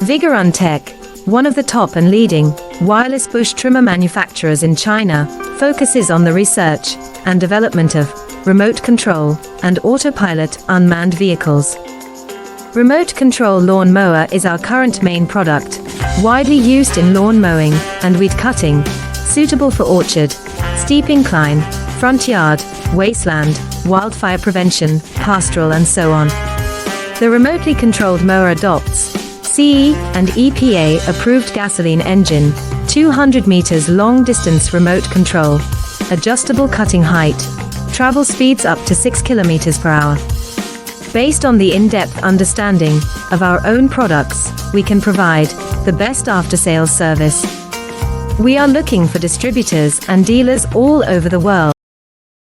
Vigorun-Tech, one of the top and leading wireless bush trimmer manufacturers in China, focuses on the research and development of remote control and autopilot unmanned vehicles. Remote control lawn mower is our current main product, widely used in lawn mowing and weed cutting, suitable for orchard, steep incline, front yard, wasteland, wildfire prevention, pastoral and so on. The remotely controlled mower adopts CE and EPA approved gasoline engine, 200 meters long distance remote control, adjustable cutting height, travel speeds up to 6 kilometers per hour. Based on the in-depth understanding of our own products, we can provide the best after-sales service. We are looking for distributors and dealers all over the world.